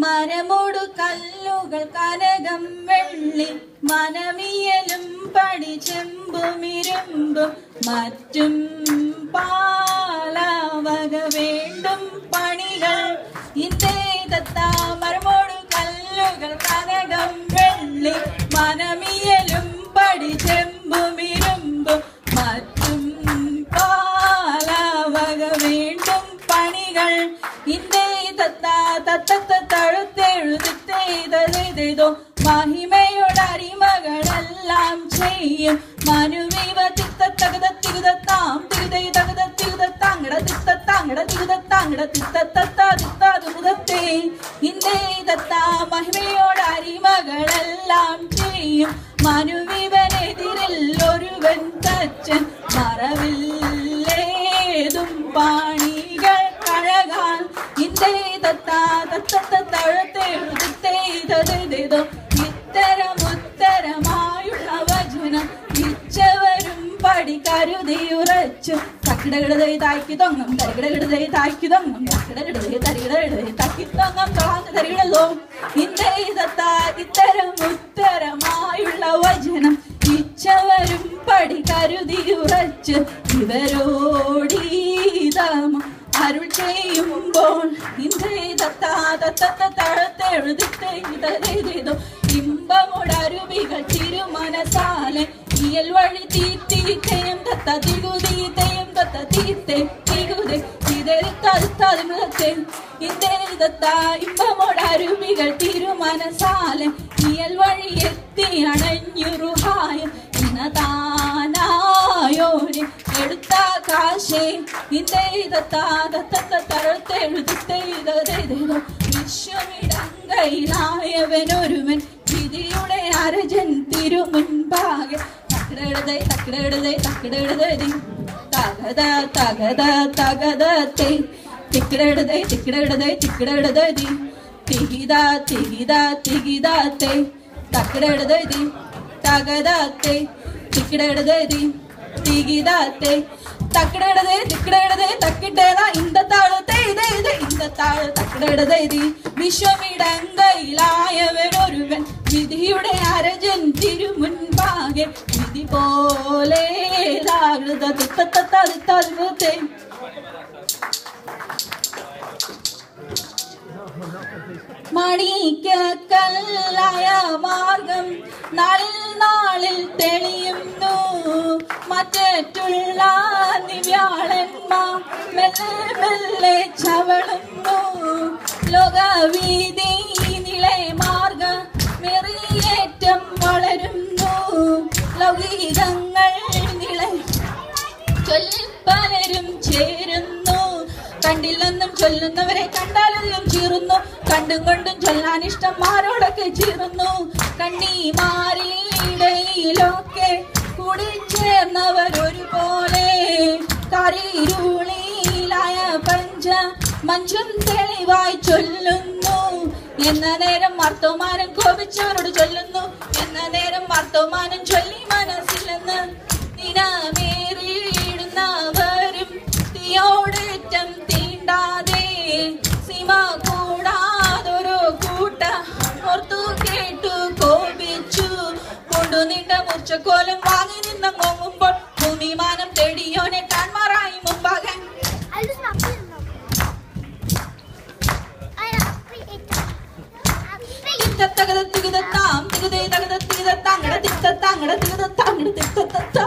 മരമോടു കല്ലുകൾ കനകം വെള്ളി മനമിയലും പടി ചെമ്പുമിരുമ്പും മറ്റും പാലവക വേണ്ടും പണികൾ ഇന്നേതത്താ മരമോടു കല്ലുകൾ കനകം വെള്ളി മനമിയലും പടി ചെമ്പുമിരുമ്പും മറ്റും പാലവക വേണ്ടും പണികൾ തഴുത്തെഴുതിത്തേതോ മഹിമയോടരിമകളെല്ലാം ചെയ്യും മനുവിവ തിത്തത്തകതത്തിരുതത്താം തിരുതൈ തകതത്തിരുതത്താങ്ങട തിത്തത്താങ്ങട തിരുതത്താങ്ങട തിത്തത്തത്താതിത്താതുതത്തെ ഇന്നേതത്താ മഹിമയോടരിമകളെല്ലാം ചെയ്യും മനുവിവനെതിരിൽ ഒരുവൻ തച്ചൻ മറവില്ലേതും പാണികൾ കഴകാൻ ഇത്തരമുത്തരമായുള്ള വചനം ഇച്ചവരും പടി കരുതിയുറച്ചു തക്കിടകിടതൈ തായ്ക്ക് തൊങ്ങം തരികിടകിടതൈ തായ്ക്ക് തൊങ്ങം തക്കിടകിടതൈ തരികിടകിടതൈ താക്കി തൊങ്ങം തൊളാന്ന് തരികിടതോ ഇത്തരമുത്തരമായുള്ള വചനം ഇച്ചവരും പടി കരുതിയുറച്ചു ഇവരോടീതം അരുൾ ചെയ്യുമ്പോൾ ഇമ്പമുടരുവികൾ തിരുമനസാലെ ഇയൽ വഴി തീറ്റീറ്റയും തത്ത തികുതീറ്റയും തത്ത തീറ്റെ തികുതെ ഇതെടുത്തടുത്തേ ഇതേതത്താ ഇമ്പമുടരുവികൾ തിരുമനസാലെ ഇയൽ വഴി എത്തി അണഞ്ഞുറുഹായും ഇനതാനായോനെ എടുത്ത കാശേ വിശ്വമിടങ്കയിലായവനൊരുവൻ വിധിയുടെ അരജൻ തിരുമുൻപാകെ തക്കിടതൈ തക്കിടതൈ തക്കിടതൈ തകത തകത തകതത്തെ തിക്കിടതൈ തിക്കിടതൈ തിക്കിടതൈ തിഹിത തിഹിത തിഹിതത്തെ തക്കിടതൈ തകതത്തെ തിക്കിടതൈ തികിതത്തെ തക്കിടതേ തിക്കിടതേ തക്കിട്ടേതാ இந்த താഴത്തെ ഇതേ இந்த താഴ് തക്കിടതേ വിശ്വമിടങ്കയിലായവനൊരുവൻ വിധിയുടെ അരജൻ തിരുമുൻപാകെ വിധി പോലെ തിത്തത്തത്തെ മണിക്കല്ലായ മാർഗം നാളിൽ നാളിൽ തെളിയുന്നു മറ്റുള്ള നിവ്യാളന്മാർ മെല്ലെ മെല്ലെ ചവളുന്നു ലോക വീതി നിളെ മാർഗ മെറിയേറ്റം വളരുന്നു ലൗകികങ്ങൾ നിളെ ചൊല്ലി പലരും ചേരുന്നു കണ്ടില്ലെന്നും ചൊല്ലുന്നവരെ കണ്ടാലധികം ചീറുന്നു കണ്ടും കൊണ്ടും ചൊല്ലാൻ ഇഷ്ടം മാരോടൊക്കെ ചീറുന്നു കണ്ണിമാരിടയിലൊക്കെ കൂടി ചേർന്നവർ ഒരുപോലെ കരിരുളിലായ പഞ്ച മഞ്ചും തെളിവായി ചൊല്ലുന്നു എന്ന നേരം വർത്തമാനം കോപിച്ചവരോട് ചൊല്ലുന്നു എന്ന നേരം വർത്തമാനം ചൊല്ലി മനസ്സിലെന്ന് നിനമേറിയിടുന്നവരും തീയോടേറ്റം തീണ്ടാതെ സീമ കൂടാതൊരു കൂട്ട ഓർത്തു കേട്ടു കോപിച്ചു കൊണ്ടുനിണ്ട മൂർച്ചക്കോലം വാങ്ങി നിന്ന നോങ്ങുമ്പോൾ ഭൂമിമാനം തേടിയോനെ കാൺമാറായി മുമ്പാകെ തകത തികത താം തികതേ തകത തികത തങ്ങട തികത തങ്ങട തികത തങ്ങട തികത